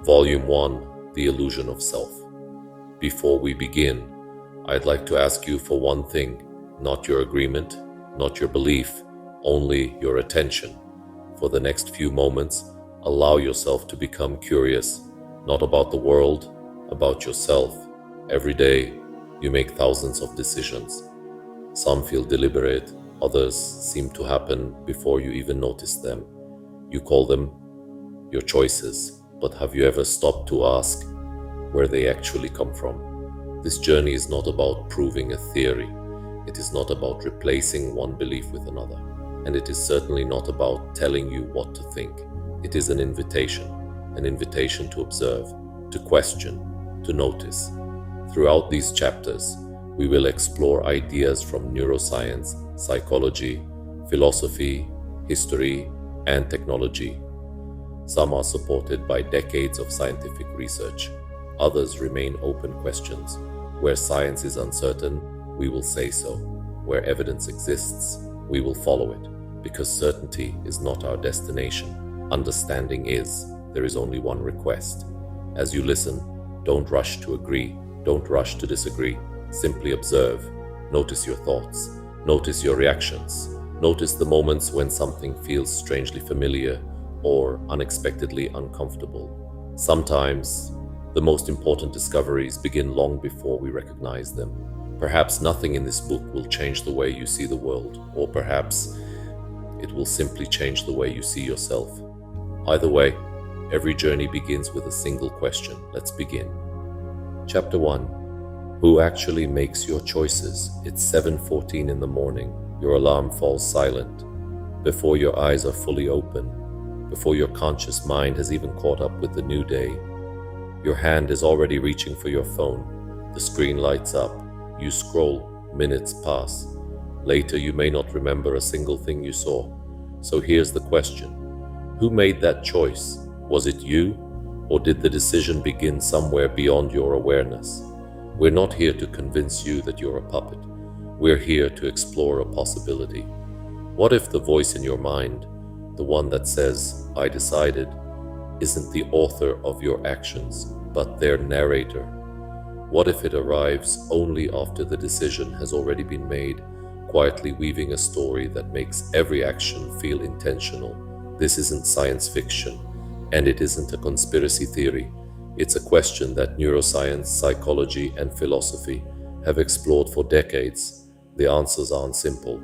Volume 1, The Illusion of Self. Before we begin, I'd like to ask you for one thing, not your agreement, not your belief, only your attention. For the next few moments, allow yourself to become curious, not about the world, about yourself. Every day, you make thousands of decisions. Some feel deliberate, others seem to happen before you even notice them. You call them your choices, but have you ever stopped to ask where they actually come from? This journey is not about proving a theory. It is not about replacing one belief with another. And it is certainly not about telling you what to think. It is an invitation to observe, to question, to notice. Throughout these chapters, we will explore ideas from neuroscience, psychology, philosophy, history, and technology. Some are supported by decades of scientific research. Others remain open questions. Where science is uncertain, we will say so. Where evidence exists, we will follow it, because certainty is not our destination. Understanding is. There is only one request. As you listen, don't rush to agree, don't rush to disagree. Simply observe. Notice your thoughts. Notice your reactions. Notice the moments when something feels strangely familiar or unexpectedly uncomfortable. Sometimes, the most important discoveries begin long before we recognize them. Perhaps nothing in this book will change the way you see the world, or perhaps it will simply change the way you see yourself. Either way, every journey begins with a single question. Let's begin. Chapter 1. Who actually makes your choices? It's 7:14 in the morning. Your alarm falls silent. Before your eyes are fully open, before your conscious mind has even caught up with the new day, your hand is already reaching for your phone. The screen lights up. You scroll. Minutes pass. Later, you may not remember a single thing you saw. So here's the question. Who made that choice? Was it you? Or did the decision begin somewhere beyond your awareness? We're not here to convince you that you're a puppet. We're here to explore a possibility. What if the voice in your mind, the one that says, "I decided," isn't the author of your actions, but their narrator? What if it arrives only after the decision has already been made, quietly weaving a story that makes every action feel intentional? This isn't science fiction, and it isn't a conspiracy theory. It's a question that neuroscience, psychology, and philosophy have explored for decades. The answers aren't simple,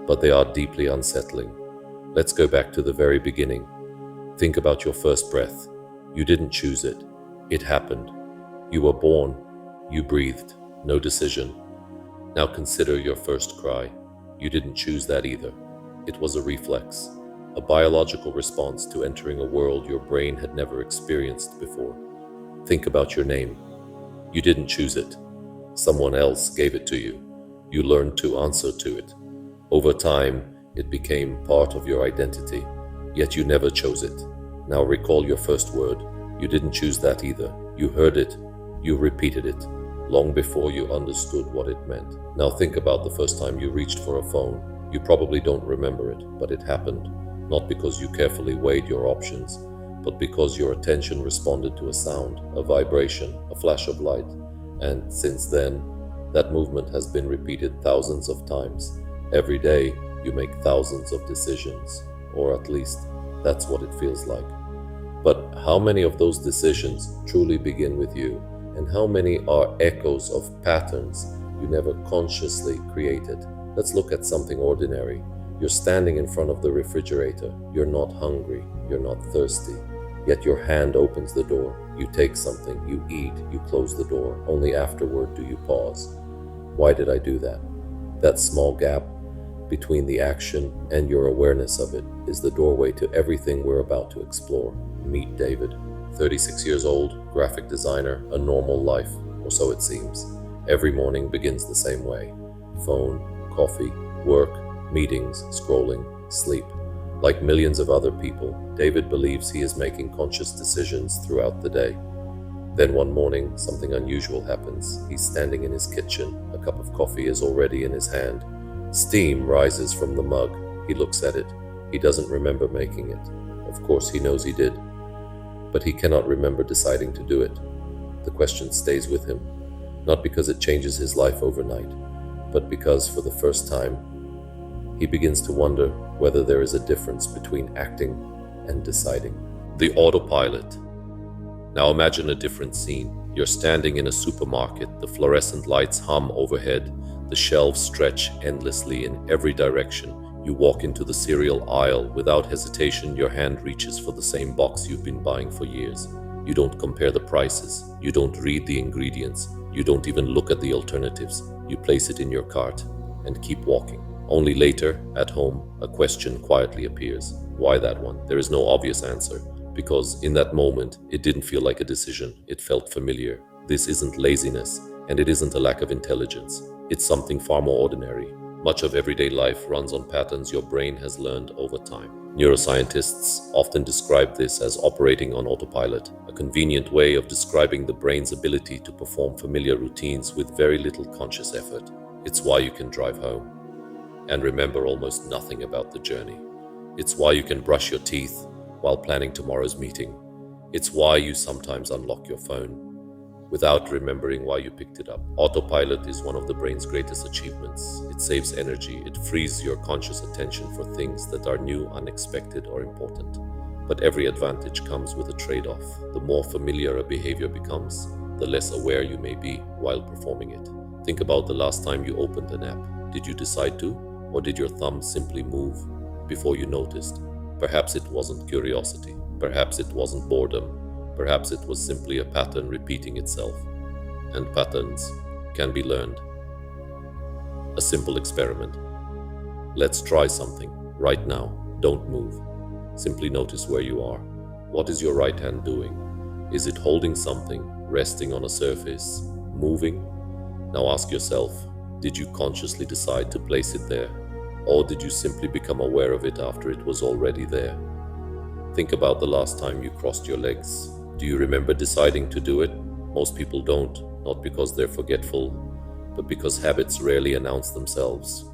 but they are deeply unsettling. Let's go back to the very beginning. Think about your first breath. You didn't choose it. It happened. You were born. You breathed. No decision. Now consider your first cry. You didn't choose that either. It was a reflex, a biological response to entering a world your brain had never experienced before. Think about your name. You didn't choose it. Someone else gave it to you. You learned to answer to it. Over time, it became part of your identity, yet you never chose it. Now recall your first word. You didn't choose that either. You heard it. You repeated it, long before you understood what it meant. Now think about the first time you reached for a phone. You probably don't remember it, but it happened, not because you carefully weighed your options, but because your attention responded to a sound, a vibration, a flash of light. And since then, that movement has been repeated thousands of times. Every day, you make thousands of decisions, or at least that's what it feels like. But how many of those decisions truly begin with you? And how many are echoes of patterns you never consciously created? Let's look at something ordinary. You're standing in front of the refrigerator. You're not hungry. You're not thirsty. Yet your hand opens the door. You take something. You eat. You close the door. Only afterward do you pause. Why did I do that? That small gap between the action and your awareness of it is the doorway to everything we're about to explore. Meet David, 36 years old, graphic designer, a normal life, or so it seems. Every morning begins the same way. Phone, coffee, work, meetings, scrolling, sleep. Like millions of other people, David believes he is making conscious decisions throughout the day. Then one morning, something unusual happens. He's standing in his kitchen. A cup of coffee is already in his hand. Steam rises from the mug. He looks at it. He doesn't remember making it. Of course, he knows he did. but he cannot remember deciding to do it. The question stays with him, not because it changes his life overnight, but because for the first time, he begins to wonder whether there is a difference between acting and deciding. The autopilot. Now imagine a different scene. You're standing in a supermarket, the fluorescent lights hum overhead, the shelves stretch endlessly in every direction. You walk into the cereal aisle. Without hesitation, your hand reaches for the same box you've been buying for years. You don't compare the prices. You don't read the ingredients. You don't even look at the alternatives. You place it in your cart and keep walking. Only later, at home, a question quietly appears. Why that one? There is no obvious answer, because in that moment, it didn't feel like a decision. It felt familiar. This isn't laziness, and it isn't a lack of intelligence. It's something far more ordinary. Much of everyday life runs on patterns your brain has learned over time. Neuroscientists often describe this as operating on autopilot, a convenient way of describing the brain's ability to perform familiar routines with very little conscious effort. It's why you can drive home and remember almost nothing about the journey. It's why you can brush your teeth while planning tomorrow's meeting. It's why you sometimes unlock your phone without remembering why you picked it up. Autopilot is one of the brain's greatest achievements. It saves energy. It frees your conscious attention for things that are new, unexpected, or important. But every advantage comes with a trade-off. The more familiar a behavior becomes, the less aware you may be while performing it. Think about the last time you opened an app. Did you decide to, or did your thumb simply move before you noticed? Perhaps it wasn't curiosity. Perhaps it wasn't boredom. Perhaps it was simply a pattern repeating itself. And patterns can be learned. A simple experiment. Let's try something right now. Don't move. Simply notice where you are. What is your right hand doing? Is it holding something, resting on a surface, moving? Now ask yourself, did you consciously decide to place it there? Or did you simply become aware of it after it was already there? Think about the last time you crossed your legs. Do you remember deciding to do it? Most people don't, not because they're forgetful, but because habits rarely announce themselves.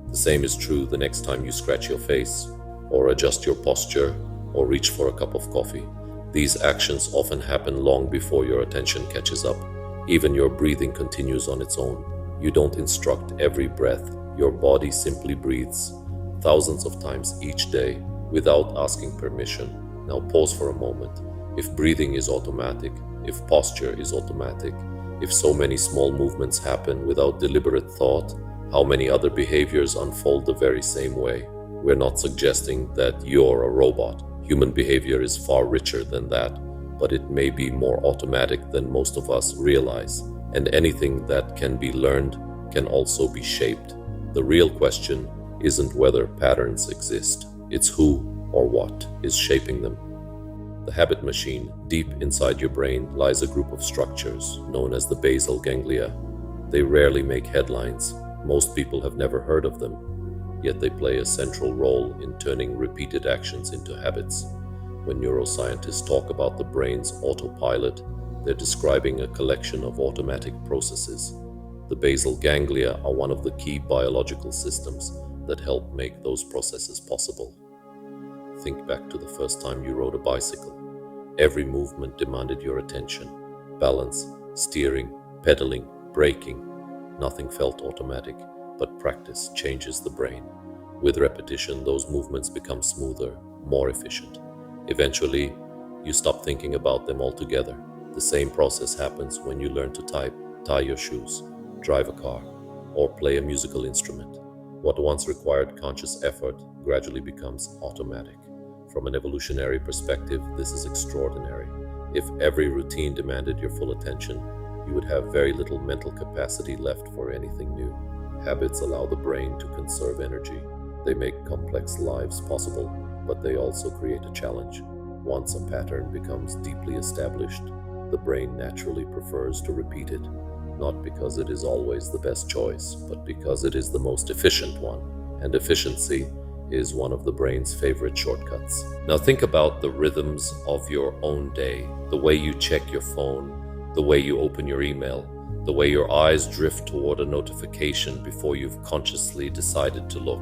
The same is true the next time you scratch your face, or adjust your posture, or reach for a cup of coffee. These actions often happen long before your attention catches up. Even your breathing continues on its own. You don't instruct every breath. Your body simply breathes thousands of times each day without asking permission. Now pause for a moment. If breathing is automatic, if posture is automatic, if so many small movements happen without deliberate thought, how many other behaviors unfold the very same way? We're not suggesting that you're a robot. Human behavior is far richer than that, but it may be more automatic than most of us realize. And anything that can be learned can also be shaped. The real question isn't whether patterns exist, it's who or what is shaping them. The habit machine, deep inside your brain, lies a group of structures known as the basal ganglia. They rarely make headlines. Most people have never heard of them, yet they play a central role in turning repeated actions into habits. When neuroscientists talk about the brain's autopilot, they're describing a collection of automatic processes. The basal ganglia are one of the key biological systems that help make those processes possible. Think back to the first time you rode a bicycle. Every movement demanded your attention. Balance, steering, pedaling, braking. Nothing felt automatic, but practice changes the brain. With repetition, those movements become smoother, more efficient. Eventually, you stop thinking about them altogether. The same process happens when you learn to type, tie your shoes, drive a car, or play a musical instrument. What once required conscious effort gradually becomes automatic. From an evolutionary perspective, this is extraordinary. If every routine demanded your full attention, you would have very little mental capacity left for anything new. Habits allow the brain to conserve energy. They make complex lives possible, but they also create a challenge. Once a pattern becomes deeply established, the brain naturally prefers to repeat it, not because it is always the best choice, but because it is the most efficient one. And efficiency is one of the brain's favorite shortcuts. Now think about the rhythms of your own day, the way you check your phone, the way you open your email, the way your eyes drift toward a notification before you've consciously decided to look.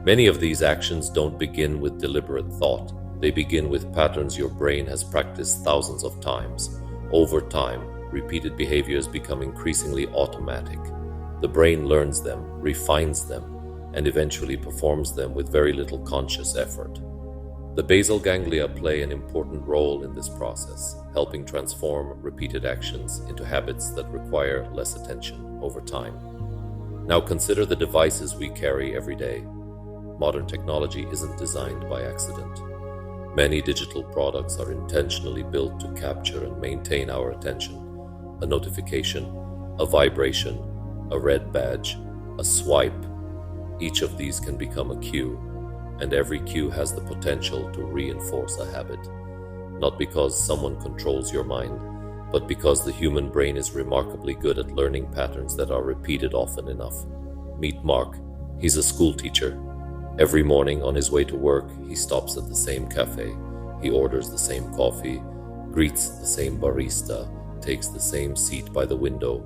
Many of these actions don't begin with deliberate thought. They begin with patterns your brain has practiced thousands of times. Over time, repeated behaviors become increasingly automatic. The brain learns them, refines them, and eventually performs them with very little conscious effort. The basal ganglia play an important role in this process, helping transform repeated actions into habits that require less attention over time. Now consider the devices we carry every day. Modern technology isn't designed by accident. Many digital products are intentionally built to capture and maintain our attention. A notification, a vibration, a red badge, a swipe. Each of these can become a cue, and every cue has the potential to reinforce a habit. Not because someone controls your mind, but because the human brain is remarkably good at learning patterns that are repeated often enough. Meet Mark. He's a school teacher. Every morning on his way to work, he stops at the same cafe. He orders the same coffee, greets the same barista, takes the same seat by the window.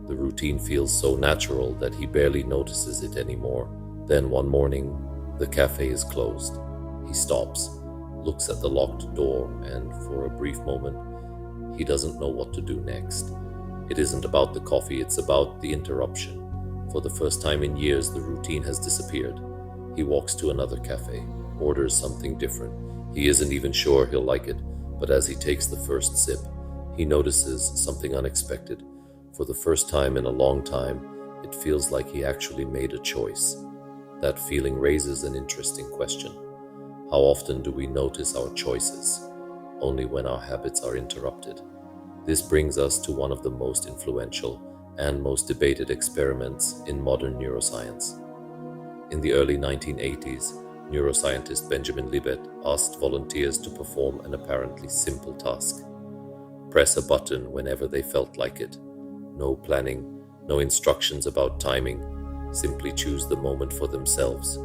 The routine feels so natural that he barely notices it anymore. Then one morning, the cafe is closed. He stops, looks at the locked door, and for a brief moment, he doesn't know what to do next. It isn't about the coffee, it's about the interruption. For the first time in years, the routine has disappeared. He walks to another cafe, orders something different. He isn't even sure he'll like it, but as he takes the first sip, he notices something unexpected. For the first time in a long time, it feels like he actually made a choice. That feeling raises an interesting question. How often do we notice our choices? Only when our habits are interrupted. This brings us to one of the most influential and most debated experiments in modern neuroscience. In the early 1980s, neuroscientist Benjamin Libet asked volunteers to perform an apparently simple task. Press a button whenever they felt like it. No planning, no instructions about timing, simply choose the moment for themselves.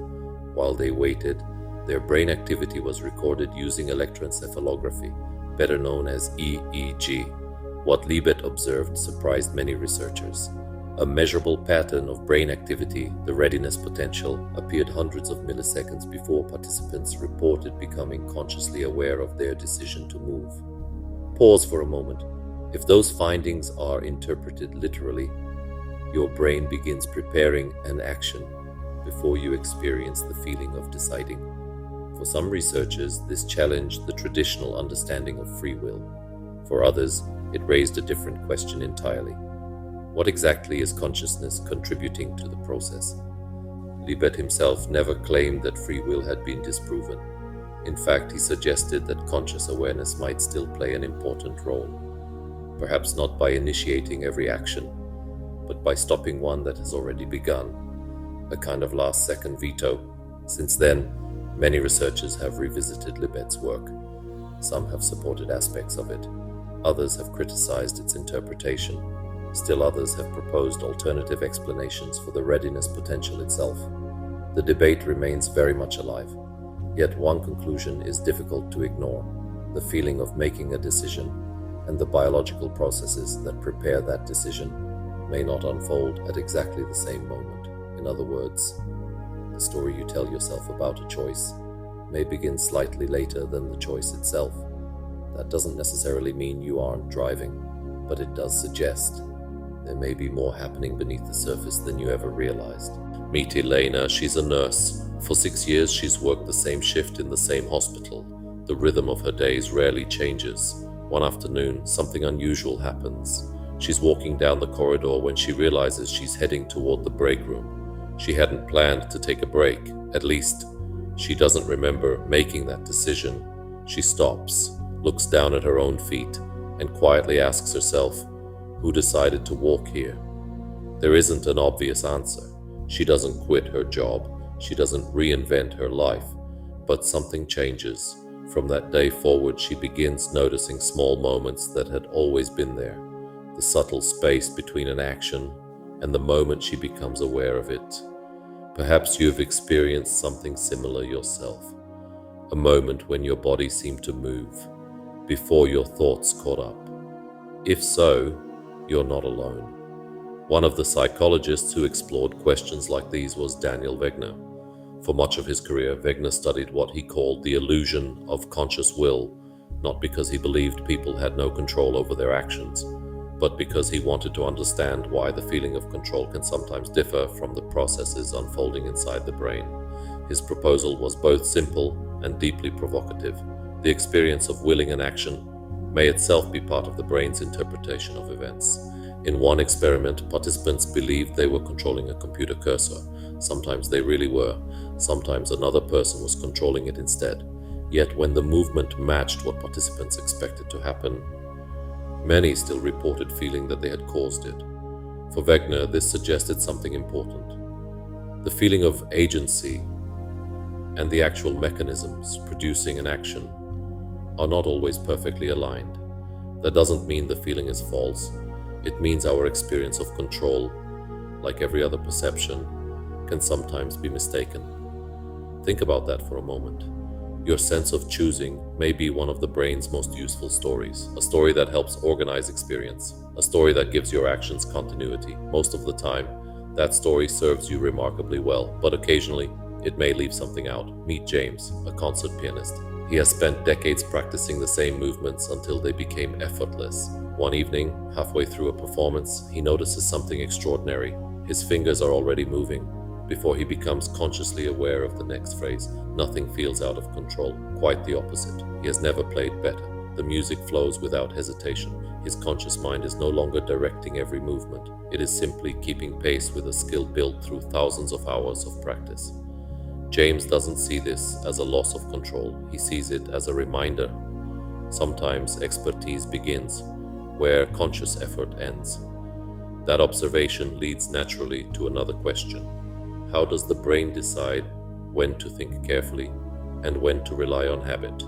While they waited, their brain activity was recorded using electroencephalography, better known as EEG. What Libet observed surprised many researchers. A measurable pattern of brain activity, the readiness potential, appeared hundreds of milliseconds before participants reported becoming consciously aware of their decision to move. Pause for a moment. If those findings are interpreted literally, your brain begins preparing an action before you experience the feeling of deciding. For some researchers, this challenged the traditional understanding of free will. For others, it raised a different question entirely. What exactly is consciousness contributing to the process? Libet himself never claimed that free will had been disproven. In fact, he suggested that conscious awareness might still play an important role. Perhaps not by initiating every action, but by stopping one that has already begun. A kind of last-second veto. Since then, many researchers have revisited Libet's work. Some have supported aspects of it. Others have criticized its interpretation. Still others have proposed alternative explanations for the readiness potential itself. The debate remains very much alive. Yet one conclusion is difficult to ignore: the feeling of making a decision and the biological processes that prepare that decision may not unfold at exactly the same moment. In other words, the story you tell yourself about a choice may begin slightly later than the choice itself. That doesn't necessarily mean you aren't driving, but it does suggest there may be more happening beneath the surface than you ever realized. Meet Elena. She's a nurse. For 6 years, she's worked the same shift in the same hospital. The rhythm of her days rarely changes. One afternoon, something unusual happens. She's walking down the corridor when she realizes she's heading toward the break room. She hadn't planned to take a break. At least, she doesn't remember making that decision. She stops, looks down at her own feet, and quietly asks herself, who decided to walk here? There isn't an obvious answer. She doesn't quit her job. She doesn't reinvent her life. But something changes. From that day forward, she begins noticing small moments that had always been there. The subtle space between an action and the moment she becomes aware of it. Perhaps you've experienced something similar yourself. A moment when your body seemed to move before your thoughts caught up. If so, you're not alone. One of the psychologists who explored questions like these was Daniel Wegner. For much of his career, Wegner studied what he called the illusion of conscious will, not because he believed people had no control over their actions, but because he wanted to understand why the feeling of control can sometimes differ from the processes unfolding inside the brain. His proposal was both simple and deeply provocative. The experience of willing an action may itself be part of the brain's interpretation of events. In one experiment, participants believed they were controlling a computer cursor. Sometimes they really were. Sometimes another person was controlling it instead. Yet when the movement matched what participants expected to happen, many still reported feeling that they had caused it. For Wegner, this suggested something important. The feeling of agency and the actual mechanisms producing an action are not always perfectly aligned. That doesn't mean the feeling is false. It means our experience of control, like every other perception, can sometimes be mistaken. Think about that for a moment. Your sense of choosing may be one of the brain's most useful stories, a story that helps organize experience, a story that gives your actions continuity. Most of the time, that story serves you remarkably well, but occasionally, it may leave something out. Meet James, a concert pianist. He has spent decades practicing the same movements until they became effortless. One evening, halfway through a performance, he notices something extraordinary. His fingers are already moving. Before he becomes consciously aware of the next phrase, nothing feels out of control. Quite the opposite. He has never played better. The music flows without hesitation. His conscious mind is no longer directing every movement. It is simply keeping pace with a skill built through thousands of hours of practice. James doesn't see this as a loss of control. He sees it as a reminder. Sometimes expertise begins where conscious effort ends. That observation leads naturally to another question. How does the brain decide when to think carefully and when to rely on habit?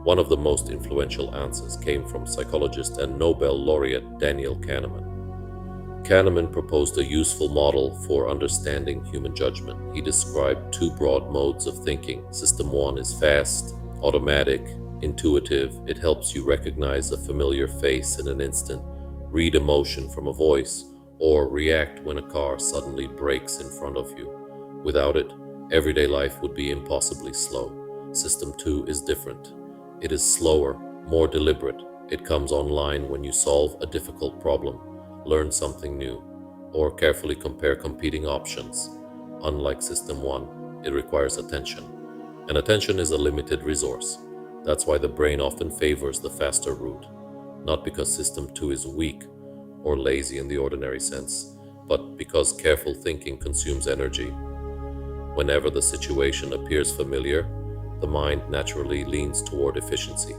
One of the most influential answers came from psychologist and Nobel laureate Daniel Kahneman. Kahneman proposed a useful model for understanding human judgment. He described two broad modes of thinking. System 1 is fast, automatic, intuitive. It helps you recognize a familiar face in an instant, read emotion from a voice, or react when a car suddenly brakes in front of you. Without it, everyday life would be impossibly slow. System 2 is different. It is slower, more deliberate. It comes online when you solve a difficult problem, learn something new, or carefully compare competing options. Unlike System 1, it requires attention. And attention is a limited resource. That's why the brain often favors the faster route. Not because System 2 is weak or lazy in the ordinary sense, but because careful thinking consumes energy. Whenever the situation appears familiar, the mind naturally leans toward efficiency.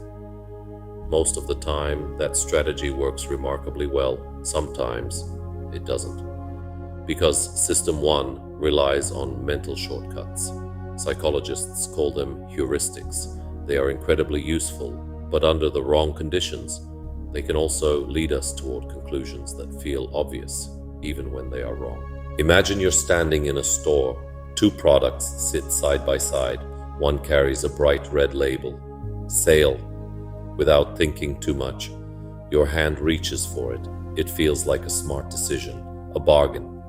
Most of the time, that strategy works remarkably well. Sometimes it doesn't. Because System 1 relies on mental shortcuts. Psychologists call them heuristics. They are incredibly useful, but under the wrong conditions, they can also lead us toward conclusions that feel obvious, even when they are wrong. Imagine you're standing in a store. Two products sit side by side. One carries a bright red label, sale. Without thinking too much, your hand reaches for it. It feels like a smart decision, a bargain.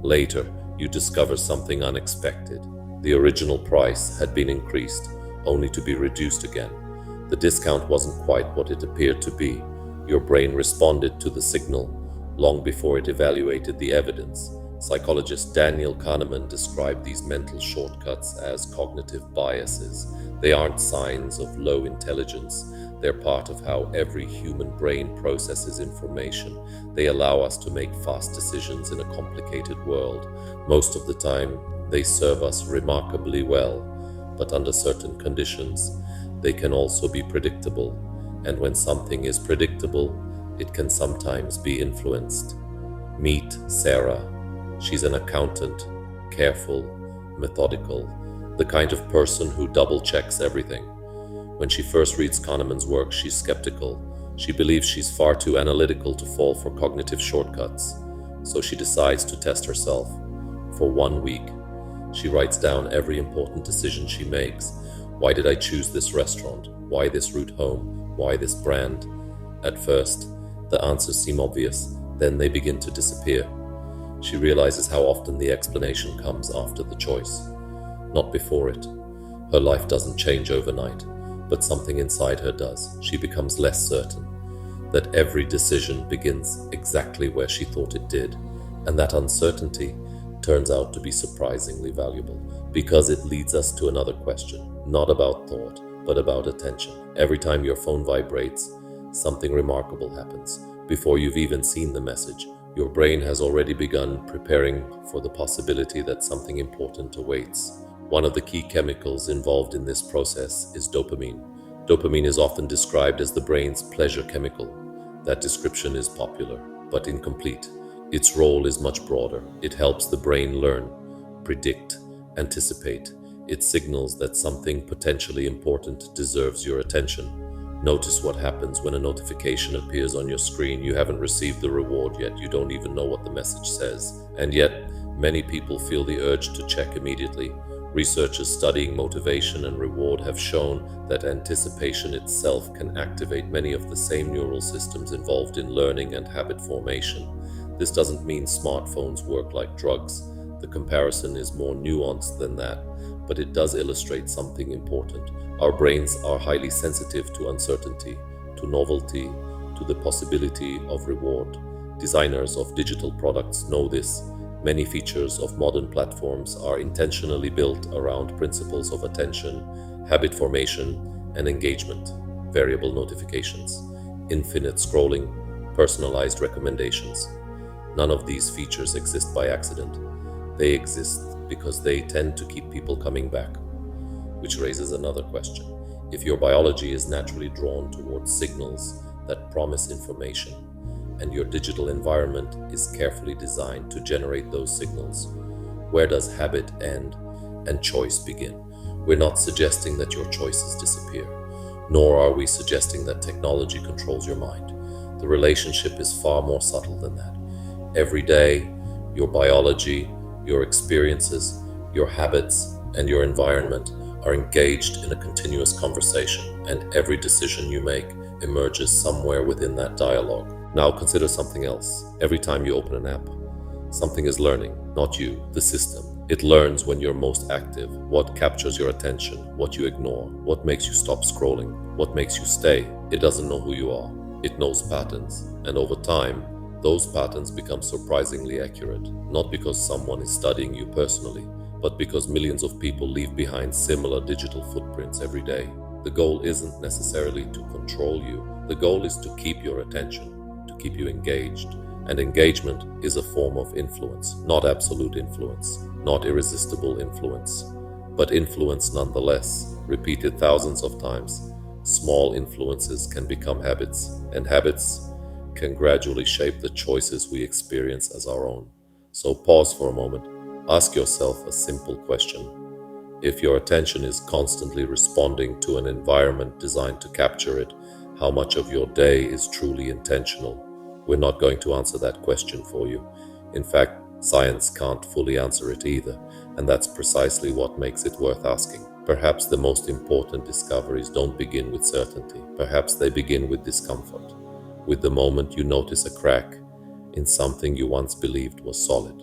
Later, you discover something unexpected. The original price had been increased, only to be reduced again. The discount wasn't quite what it appeared to be. Your brain responded to the signal long before it evaluated the evidence. Psychologist Daniel Kahneman described these mental shortcuts as cognitive biases. They aren't signs of low intelligence. They're part of how every human brain processes information. They allow us to make fast decisions in a complicated world. Most of the time, they serve us remarkably well, but under certain conditions, they can also be predictable. And when something is predictable, it can sometimes be influenced. Meet Sarah. She's an accountant, careful, methodical, the kind of person who double-checks everything. When she first reads Kahneman's work, she's skeptical. She believes she's far too analytical to fall for cognitive shortcuts. So she decides to test herself. For 1 week, she writes down every important decision she makes. Why did I choose this restaurant? Why this route home? Why this brand? At first, the answers seem obvious. Then they begin to disappear. She realizes how often the explanation comes after the choice. not before it. Her life doesn't change overnight, but something inside her does. She becomes less certain that every decision begins exactly where she thought it did, and that uncertainty turns out to be surprisingly valuable because it leads us to another question, not about thought, but about attention. Every time your phone vibrates, something remarkable happens. Before you've even seen the message, your brain has already begun preparing for the possibility that something important awaits. One of the key chemicals involved in this process is dopamine. Dopamine is often described as the brain's pleasure chemical. That description is popular, but incomplete. Its role is much broader. It helps the brain learn, predict, anticipate. It signals that something potentially important deserves your attention. Notice what happens when a notification appears on your screen. You haven't received the reward yet. You don't even know what the message says. And yet, many people feel the urge to check immediately. Researchers studying motivation and reward have shown that anticipation itself can activate many of the same neural systems involved in learning and habit formation. This doesn't mean smartphones work like drugs. The comparison is more nuanced than that, but it does illustrate something important. Our brains are highly sensitive to uncertainty, to novelty, to the possibility of reward. Designers of digital products know this. Many features of modern platforms are intentionally built around principles of attention, habit formation, and engagement. Variable notifications, infinite scrolling, personalized recommendations. None of these features exist by accident. They exist because they tend to keep people coming back. Which raises another question. If your biology is naturally drawn towards signals that promise information, and your digital environment is carefully designed to generate those signals, where does habit end and choice begin? We're not suggesting that your choices disappear, nor are we suggesting that technology controls your mind. The relationship is far more subtle than that. Every day, your biology, your experiences, your habits, and your environment are engaged in a continuous conversation, and every decision you make emerges somewhere within that dialogue. Now consider something else. Every time you open an app, something is learning, not you, the system. It learns when you're most active, what captures your attention, what you ignore, what makes you stop scrolling, what makes you stay. It doesn't know who you are. It knows patterns, and over time, those patterns become surprisingly accurate, not because someone is studying you personally, but because millions of people leave behind similar digital footprints every day. The goal isn't necessarily to control you. The goal is to keep your attention, to keep you engaged. And engagement is a form of influence, not absolute influence, not irresistible influence, but influence nonetheless, repeated thousands of times. Small influences can become habits, and habits can gradually shape the choices we experience as our own. So pause for a moment. Ask yourself a simple question. If your attention is constantly responding to an environment designed to capture it, how much of your day is truly intentional? We're not going to answer that question for you. In fact, science can't fully answer it either, and that's precisely what makes it worth asking. Perhaps the most important discoveries don't begin with certainty. Perhaps they begin with discomfort, with the moment you notice a crack in something you once believed was solid.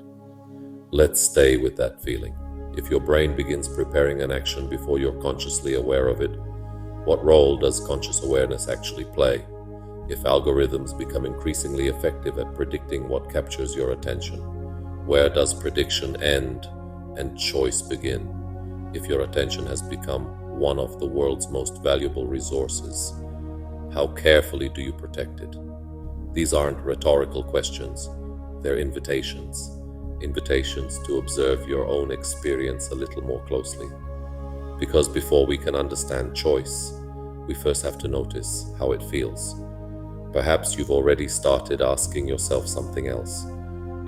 Let's stay with that feeling. If your brain begins preparing an action before you're consciously aware of it, what role does conscious awareness actually play? If algorithms become increasingly effective at predicting what captures your attention, where does prediction end and choice begin? If your attention has become one of the world's most valuable resources, how carefully do you protect it? These aren't rhetorical questions, they're invitations to observe your own experience a little more closely. Because before we can understand choice, we first have to notice how it feels. Perhaps you've already started asking yourself something else.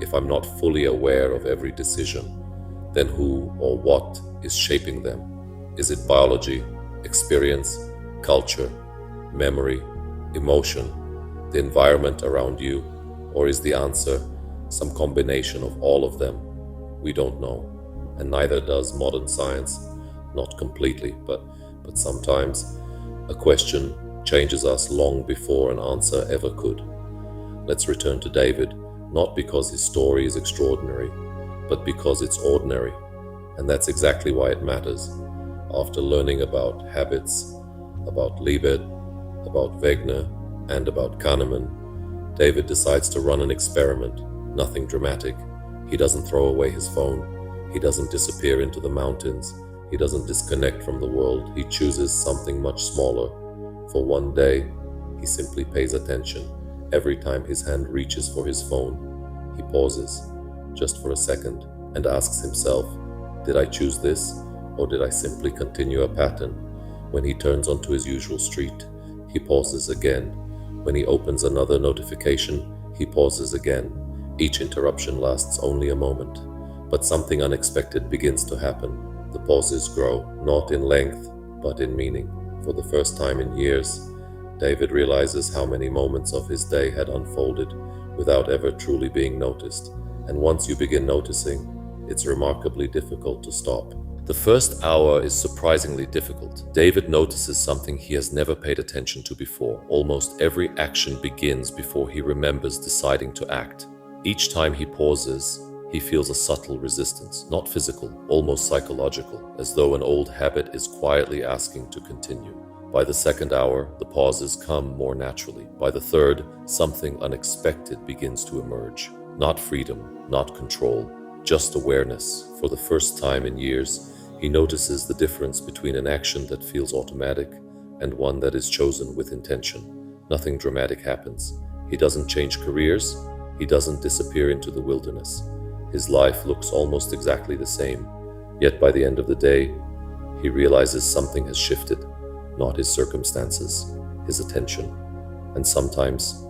If I'm not fully aware of every decision, then who or what is shaping them? Is it biology, experience, culture, memory, emotion, the environment around you, or is the answer some combination of all of them? We don't know, and neither does modern science. Not completely, but sometimes a question changes us long before an answer ever could. Let's return to David, not because his story is extraordinary, but because it's ordinary. And that's exactly why it matters. After learning about habits, about Libet, about Wegner, and about Kahneman, David decides to run an experiment. Nothing dramatic. He doesn't throw away his phone. He doesn't disappear into the mountains. He doesn't disconnect from the world. He chooses something much smaller. For one day, he simply pays attention. Every time his hand reaches for his phone, he pauses, just for a second, and asks himself, did I choose this, or did I simply continue a pattern? When he turns onto his usual street, he pauses again. When he opens another notification, he pauses again. Each interruption lasts only a moment, but something unexpected begins to happen. The pauses grow, not in length, but in meaning. For the first time in years, David realizes how many moments of his day had unfolded without ever truly being noticed. And once you begin noticing, it's remarkably difficult to stop. The first hour is surprisingly difficult. David notices something he has never paid attention to before. Almost every action begins before he remembers deciding to act. Each time he pauses, he feels a subtle resistance, not physical, almost psychological, as though an old habit is quietly asking to continue. By the second hour, the pauses come more naturally. By the third, something unexpected begins to emerge. Not freedom, not control, just awareness. For the first time in years, he notices the difference between an action that feels automatic and one that is chosen with intention. Nothing dramatic happens. He doesn't change careers. He doesn't disappear into the wilderness. His life looks almost exactly the same. Yet by the end of the day, he realizes something has shifted. Not his circumstances, his attention. And sometimes,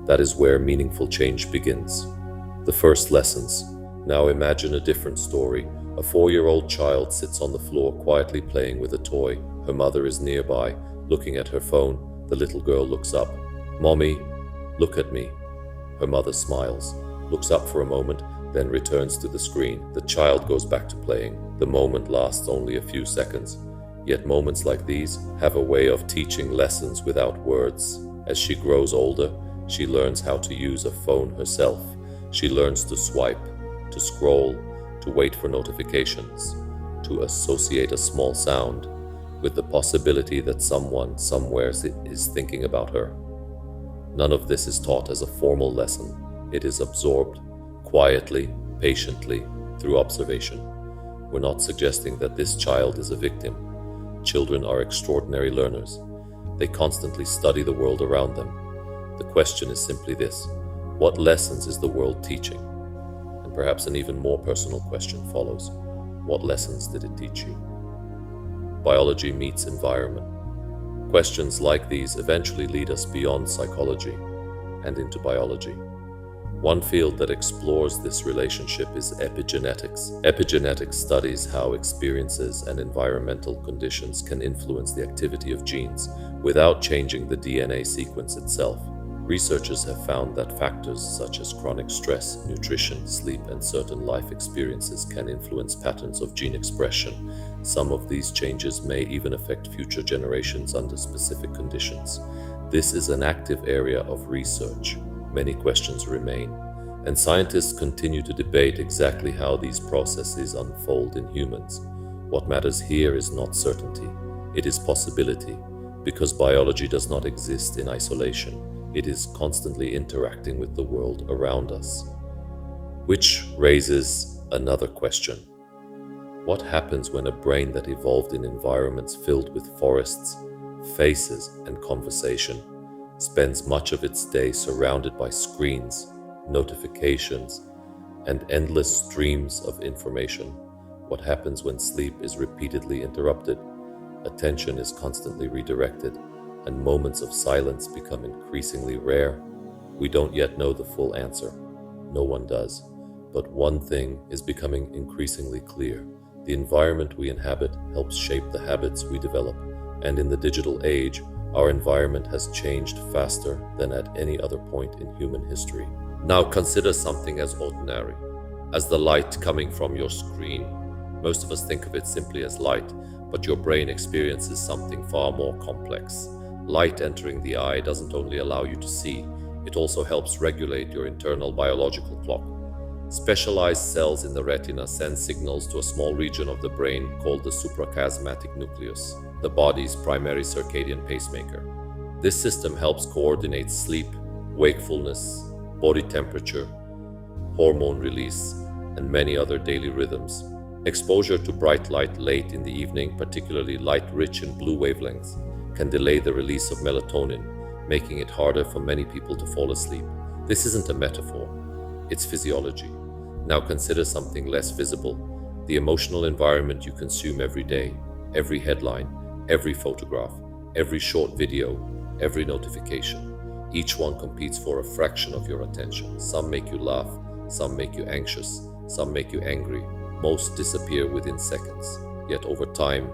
that is where meaningful change begins. The first lessons. Now imagine a different story. A 4-year-old child sits on the floor quietly playing with a toy. Her mother is nearby, looking at her phone. The little girl looks up. "Mommy, look at me." Her mother smiles, looks up for a moment, then returns to the screen. The child goes back to playing. The moment lasts only a few seconds. Yet moments like these have a way of teaching lessons without words. As she grows older, she learns how to use a phone herself. She learns to swipe, to scroll, to wait for notifications, to associate a small sound with the possibility that someone somewhere is thinking about her. None of this is taught as a formal lesson. It is absorbed quietly, patiently, through observation. We're not suggesting that this child is a victim. Children are extraordinary learners. They constantly study the world around them. The question is simply this: what lessons is the world teaching? And perhaps an even more personal question follows: what lessons did it teach you? Biology meets environment. Questions like these eventually lead us beyond psychology and into biology. One field that explores this relationship is epigenetics. Epigenetics studies how experiences and environmental conditions can influence the activity of genes without changing the DNA sequence itself. Researchers have found that factors such as chronic stress, nutrition, sleep, and certain life experiences can influence patterns of gene expression. Some of these changes may even affect future generations under specific conditions. This is an active area of research. Many questions remain, and scientists continue to debate exactly how these processes unfold in humans. What matters here is not certainty, it is possibility, because biology does not exist in isolation. It is constantly interacting with the world around us. Which raises another question. What happens when a brain that evolved in environments filled with forests, faces, and conversation spends much of its day surrounded by screens, notifications, and endless streams of information? What happens when sleep is repeatedly interrupted, attention is constantly redirected, and moments of silence become increasingly rare? We don't yet know the full answer. No one does. But one thing is becoming increasingly clear. The environment we inhabit helps shape the habits we develop, and in the digital age, our environment has changed faster than at any other point in human history. Now consider something as ordinary as the light coming from your screen. Most of us think of it simply as light, but your brain experiences something far more complex. Light entering the eye doesn't only allow you to see, it also helps regulate your internal biological clock. Specialized cells in the retina send signals to a small region of the brain called the suprachiasmatic nucleus, the body's primary circadian pacemaker. This system helps coordinate sleep, wakefulness, body temperature, hormone release, and many other daily rhythms. Exposure to bright light late in the evening, particularly light rich in blue wavelengths, can delay the release of melatonin, making it harder for many people to fall asleep. This isn't a metaphor, it's physiology. Now consider something less visible: the emotional environment you consume every day, every headline, every photograph, every short video, every notification. Each one competes for a fraction of your attention. Some make you laugh, some make you anxious, some make you angry. Most disappear within seconds. Yet over time,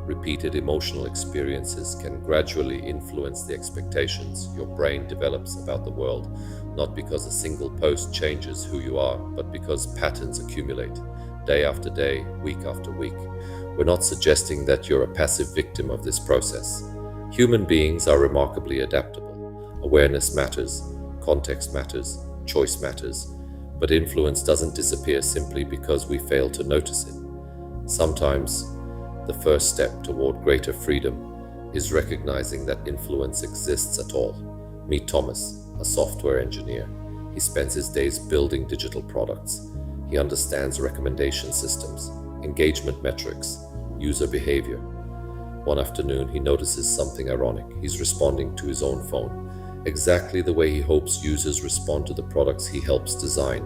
repeated emotional experiences can gradually influence the expectations your brain develops about the world, not because a single post changes who you are, but because patterns accumulate, day after day, week after week. We're not suggesting that you're a passive victim of this process. Human beings are remarkably adaptable. Awareness matters, context matters, choice matters, but influence doesn't disappear simply because we fail to notice it. Sometimes, the first step toward greater freedom is recognizing that influence exists at all. Meet Thomas, a software engineer. He spends his days building digital products. He understands recommendation systems, engagement metrics, user behavior. One afternoon, he notices something ironic. He's responding to his own phone, exactly the way he hopes users respond to the products he helps design.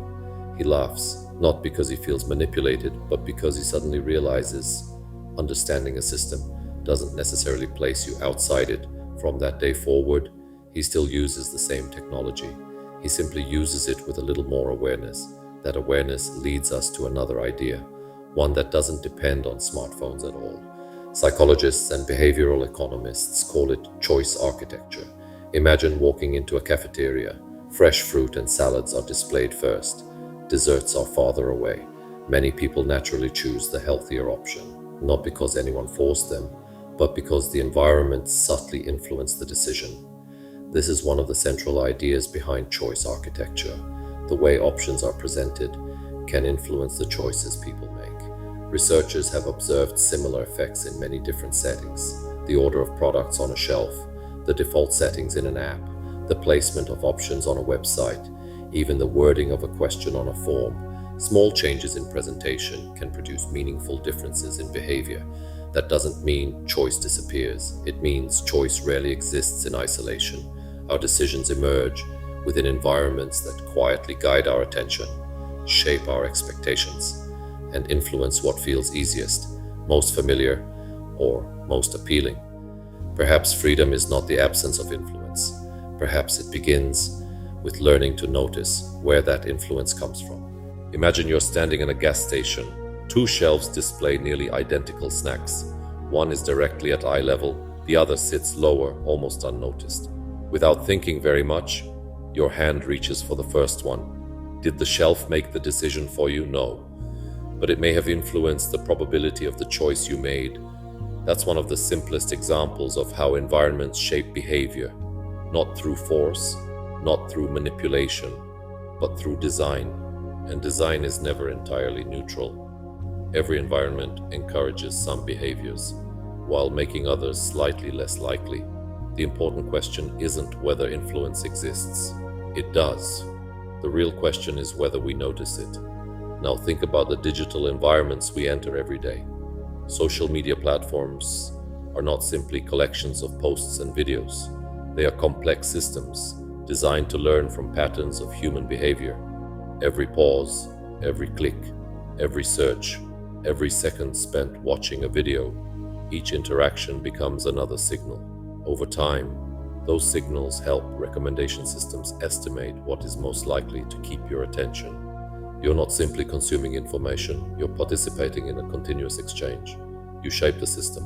He laughs, not because he feels manipulated, but because he suddenly realizes understanding a system doesn't necessarily place you outside it. From that day forward, he still uses the same technology. He simply uses it with a little more awareness. That awareness leads us to another idea, one that doesn't depend on smartphones at all. Psychologists and behavioral economists call it choice architecture. Imagine walking into a cafeteria. Fresh fruit and salads are displayed first. Desserts are farther away. Many people naturally choose the healthier option, not because anyone forced them, but because the environment subtly influenced the decision. This is one of the central ideas behind choice architecture. The way options are presented can influence the choices people make. Researchers have observed similar effects in many different settings: the order of products on a shelf, the default settings in an app, the placement of options on a website, even the wording of a question on a form. Small changes in presentation can produce meaningful differences in behavior. That doesn't mean choice disappears. It means choice rarely exists in isolation. Our decisions emerge within environments that quietly guide our attention, shape our expectations, and influence what feels easiest, most familiar, or most appealing. Perhaps freedom is not the absence of influence. Perhaps it begins with learning to notice where that influence comes from. Imagine you're standing in a gas station. Two shelves display nearly identical snacks. One is directly at eye level, the other sits lower, almost unnoticed. Without thinking very much, your hand reaches for the first one. Did the shelf make the decision for you? No. But it may have influenced the probability of the choice you made. That's one of the simplest examples of how environments shape behavior, not through force, not through manipulation, but through design. And design is never entirely neutral. Every environment encourages some behaviors, while making others slightly less likely. The important question isn't whether influence exists. It does. The real question is whether we notice it. Now think about the digital environments we enter every day. Social media platforms are not simply collections of posts and videos. They are complex systems designed to learn from patterns of human behavior. Every pause, every click, every search, every second spent watching a video, each interaction becomes another signal. Over time, those signals help recommendation systems estimate what is most likely to keep your attention. You're not simply consuming information, you're participating in a continuous exchange. You shape the system,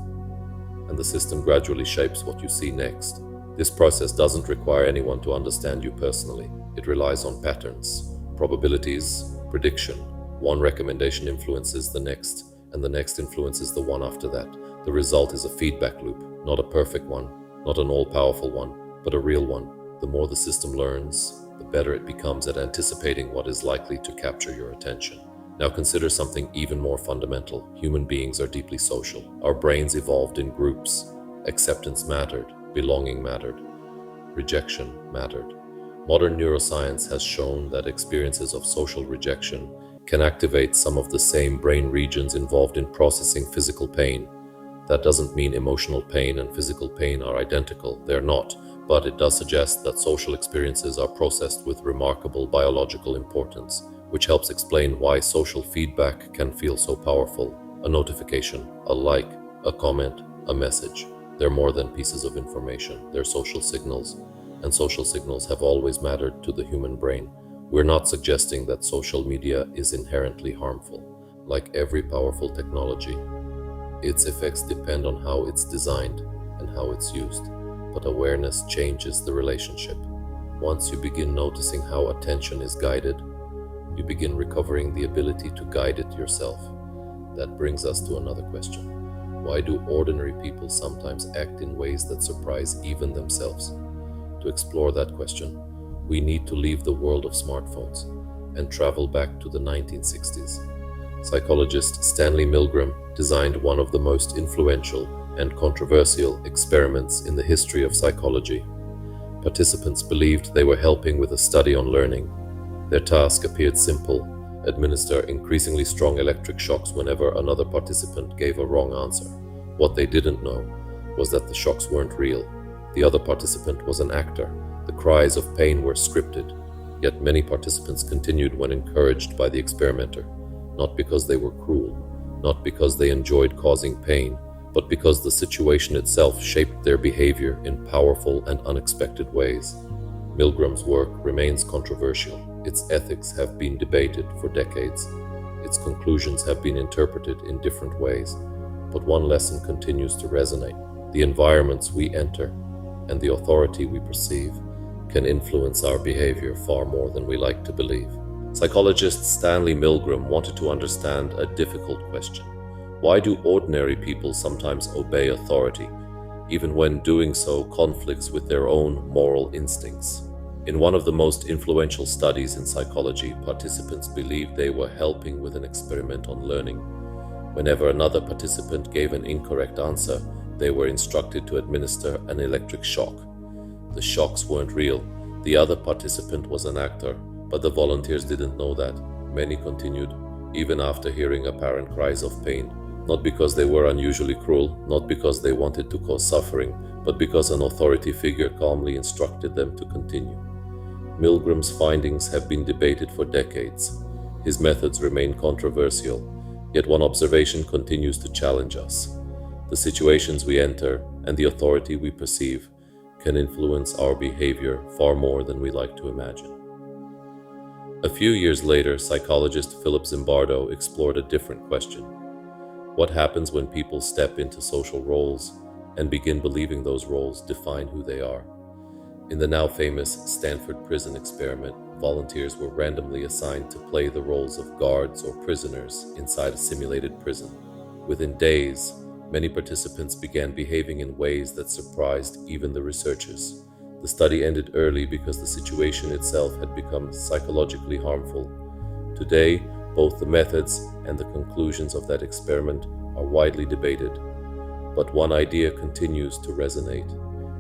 and the system gradually shapes what you see next. This process doesn't require anyone to understand you personally. It relies on patterns, probabilities, prediction. One recommendation influences the next, and the next influences the one after that. The result is a feedback loop, not a perfect one, not an all-powerful one, but a real one. The more the system learns, the better it becomes at anticipating what is likely to capture your attention. Now consider something even more fundamental. Human beings are deeply social. Our brains evolved in groups. Acceptance mattered, belonging mattered, rejection mattered. Modern neuroscience has shown that experiences of social rejection can activate some of the same brain regions involved in processing physical pain. That doesn't mean emotional pain and physical pain are identical. They're not, but it does suggest that social experiences are processed with remarkable biological importance, which helps explain why social feedback can feel so powerful. A notification, a like, a comment, a message. They're more than pieces of information. They're social signals, and social signals have always mattered to the human brain. We're not suggesting that social media is inherently harmful. Like every powerful technology, its effects depend on how it's designed and how it's used. But awareness changes the relationship. Once you begin noticing how attention is guided, you begin recovering the ability to guide it yourself. That brings us to another question. Why do ordinary people sometimes act in ways that surprise even themselves? To explore that question, we need to leave the world of smartphones and travel back to the 1960s. Psychologist Stanley Milgram designed one of the most influential and controversial experiments in the history of psychology. Participants believed they were helping with a study on learning. Their task appeared simple: administer increasingly strong electric shocks whenever another participant gave a wrong answer. What they didn't know was that the shocks weren't real. The other participant was an actor. The cries of pain were scripted. Yet many participants continued when encouraged by the experimenter, not because they were cruel, not because they enjoyed causing pain, but because the situation itself shaped their behavior in powerful and unexpected ways. Milgram's work remains controversial. Its ethics have been debated for decades. Its conclusions have been interpreted in different ways. But one lesson continues to resonate. The environments we enter and the authority we perceive can influence our behavior far more than we like to believe. Psychologist Stanley Milgram wanted to understand a difficult question. Why do ordinary people sometimes obey authority, even when doing so conflicts with their own moral instincts? In one of the most influential studies in psychology, participants believed they were helping with an experiment on learning. Whenever another participant gave an incorrect answer, they were instructed to administer an electric shock. The shocks weren't real. The other participant was an actor, but the volunteers didn't know that. Many continued, even after hearing apparent cries of pain, not because they were unusually cruel, not because they wanted to cause suffering, but because an authority figure calmly instructed them to continue. Milgram's findings have been debated for decades. His methods remain controversial, yet one observation continues to challenge us. The situations we enter and the authority we perceive can influence our behavior far more than we like to imagine. A few years later, psychologist Philip Zimbardo explored a different question. What happens when people step into social roles and begin believing those roles define who they are? In the now famous Stanford prison experiment, volunteers were randomly assigned to play the roles of guards or prisoners inside a simulated prison. Within days, many participants began behaving in ways that surprised even the researchers. The study ended early because the situation itself had become psychologically harmful. Today, both the methods and the conclusions of that experiment are widely debated. But one idea continues to resonate.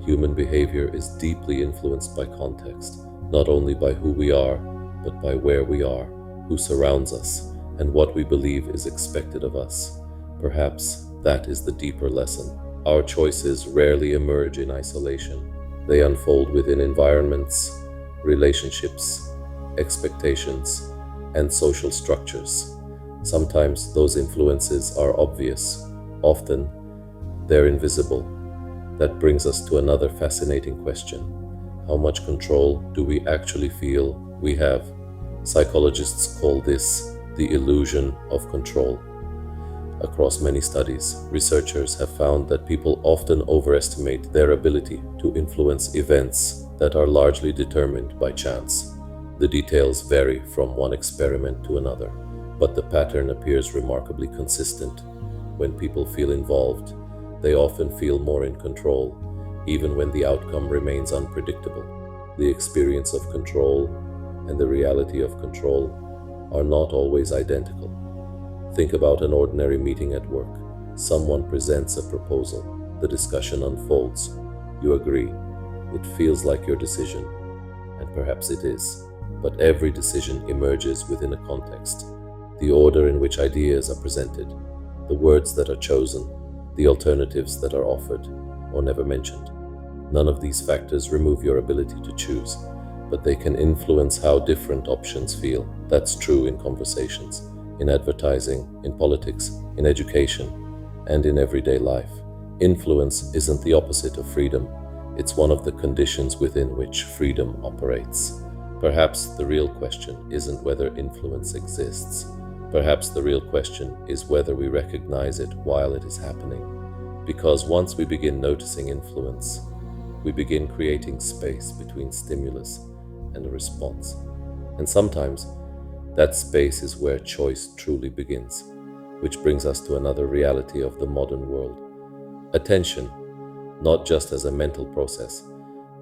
Human behavior is deeply influenced by context, not only by who we are, but by where we are, who surrounds us, and what we believe is expected of us. Perhaps that is the deeper lesson. Our choices rarely emerge in isolation. They unfold within environments, relationships, expectations, and social structures. Sometimes those influences are obvious. Often, they're invisible. That brings us to another fascinating question. How much control do we actually feel we have? Psychologists call this the illusion of control. Across many studies, researchers have found that people often overestimate their ability to influence events that are largely determined by chance. The details vary from one experiment to another, but the pattern appears remarkably consistent. When people feel involved, they often feel more in control, even when the outcome remains unpredictable. The experience of control and the reality of control are not always identical. Think about an ordinary meeting at work. Someone presents a proposal. The discussion unfolds. You agree. It feels like your decision, and perhaps it is. But every decision emerges within a context. The order in which ideas are presented, the words that are chosen, the alternatives that are offered or never mentioned. None of these factors remove your ability to choose, but they can influence how different options feel. That's true in conversations, in advertising, in politics, in education, and in everyday life. Influence isn't the opposite of freedom. It's one of the conditions within which freedom operates. Perhaps the real question isn't whether influence exists. Perhaps the real question is whether we recognize it while it is happening. Because once we begin noticing influence, we begin creating space between stimulus and a response. And sometimes that space is where choice truly begins, which brings us to another reality of the modern world. Attention, not just as a mental process,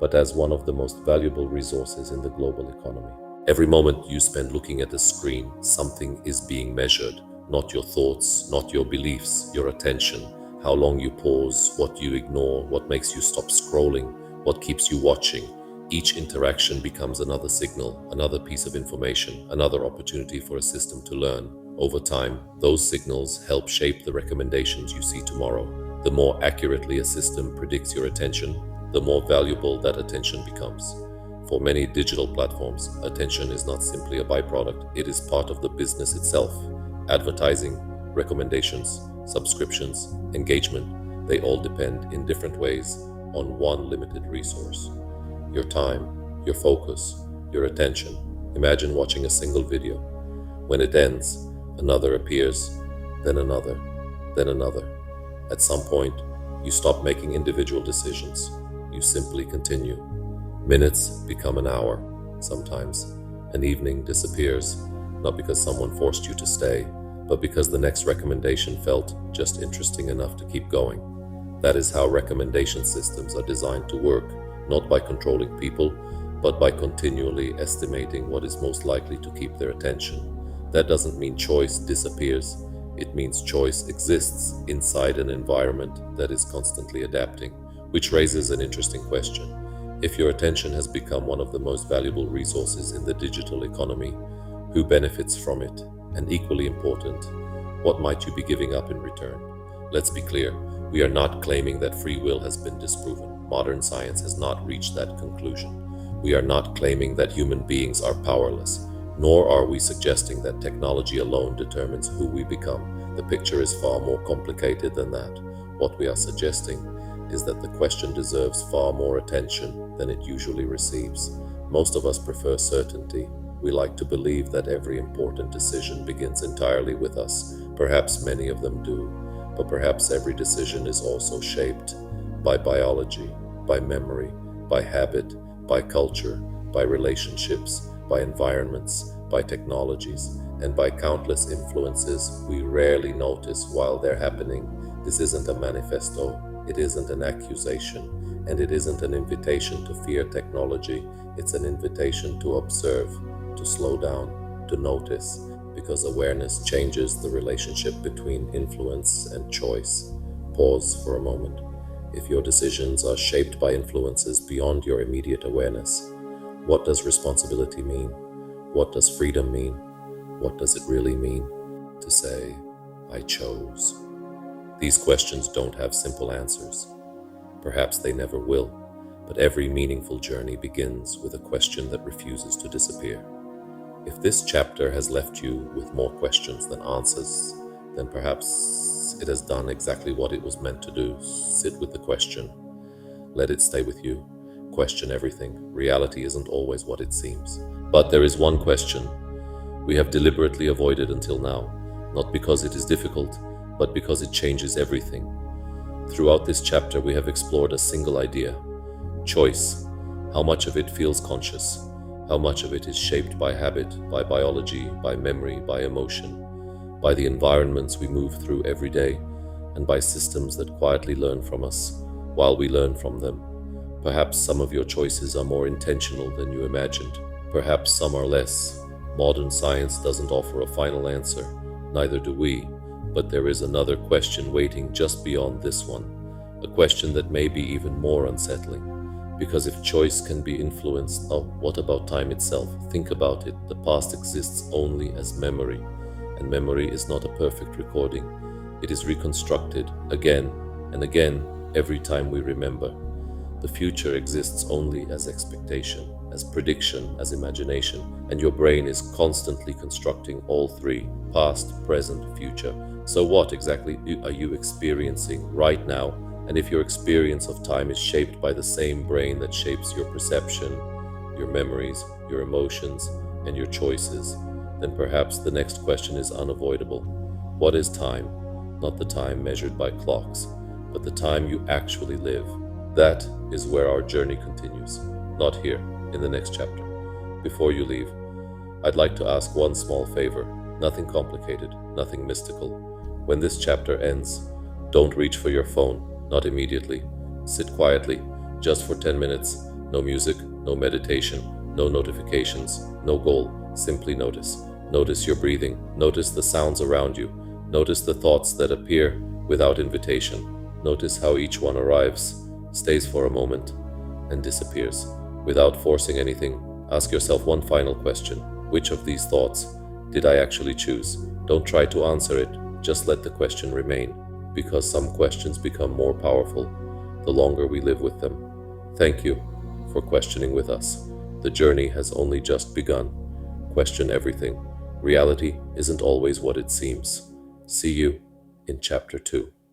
but as one of the most valuable resources in the global economy. Every moment you spend looking at a screen, something is being measured. Not your thoughts, not your beliefs, your attention, how long you pause, what you ignore, what makes you stop scrolling, what keeps you watching. Each interaction becomes another signal, another piece of information, another opportunity for a system to learn. Over time, those signals help shape the recommendations you see tomorrow. The more accurately a system predicts your attention, the more valuable that attention becomes. For many digital platforms, attention is not simply a byproduct, it is part of the business itself. Advertising, recommendations, subscriptions, engagement, they all depend in different ways on one limited resource. Your time, your focus, your attention. Imagine watching a single video. When it ends, another appears, then another, then another. At some point, you stop making individual decisions. You simply continue. Minutes become an hour. Sometimes an evening disappears, not because someone forced you to stay, but because the next recommendation felt just interesting enough to keep going. That is how recommendation systems are designed to work, not by controlling people, but by continually estimating what is most likely to keep their attention. That doesn't mean choice disappears. It means choice exists inside an environment that is constantly adapting, which raises an interesting question. If your attention has become one of the most valuable resources in the digital economy, who benefits from it? And equally important, what might you be giving up in return? Let's be clear, we are not claiming that free will has been disproven. Modern science has not reached that conclusion. We are not claiming that human beings are powerless, nor are we suggesting that technology alone determines who we become. The picture is far more complicated than that. What we are suggesting is that the question deserves far more attention than it usually receives. Most of us prefer certainty. We like to believe that every important decision begins entirely with us. Perhaps many of them do, but perhaps every decision is also shaped by biology, by memory, by habit, by culture, by relationships, by environments, by technologies, and by countless influences we rarely notice while they're happening. This isn't a manifesto. It isn't an accusation, and it isn't an invitation to fear technology. It's an invitation to observe, to slow down, to notice, because awareness changes the relationship between influence and choice. Pause for a moment. If your decisions are shaped by influences beyond your immediate awareness, what does responsibility mean? What does freedom mean? What does it really mean to say, I chose? These questions don't have simple answers. Perhaps they never will, but every meaningful journey begins with a question that refuses to disappear. If this chapter has left you with more questions than answers, then perhaps it has done exactly what it was meant to do. Sit with the question. Let it stay with you. Question everything. Reality isn't always what it seems. But there is one question we have deliberately avoided until now, not because it is difficult, but because it changes everything. Throughout this chapter, we have explored a single idea: choice. How much of it feels conscious? How much of it is shaped by habit, by biology, by memory, by emotion, by the environments we move through every day, and by systems that quietly learn from us while we learn from them? Perhaps some of your choices are more intentional than you imagined. Perhaps some are less. Modern science doesn't offer a final answer, neither do we, but there is another question waiting just beyond this one, a question that may be even more unsettling. Because if choice can be influenced, what about time itself? Think about it. The past exists only as memory, and memory is not a perfect recording. It is reconstructed again and again every time we remember. The future exists only as expectation, as prediction, as imagination, and your brain is constantly constructing all three: past, present, future. So what exactly are you experiencing right now? And if your experience of time is shaped by the same brain that shapes your perception, your memories, your emotions, and your choices, then perhaps the next question is unavoidable. What is time? Not the time measured by clocks, but the time you actually live. That is where our journey continues, not here, in the next chapter. Before you leave, I'd like to ask one small favor. Nothing complicated, nothing mystical. When this chapter ends, don't reach for your phone. Not immediately. Sit quietly, just for 10 minutes. No music, no meditation, no notifications, no goal. Simply notice. Notice your breathing. Notice the sounds around you. Notice the thoughts that appear without invitation. Notice how each one arrives, stays for a moment, and disappears. Without forcing anything, ask yourself one final question. Which of these thoughts did I actually choose? Don't try to answer it. Just let the question remain. Because some questions become more powerful the longer we live with them. Thank you for questioning with us. The journey has only just begun. Question everything. Reality isn't always what it seems. See you in Chapter 2.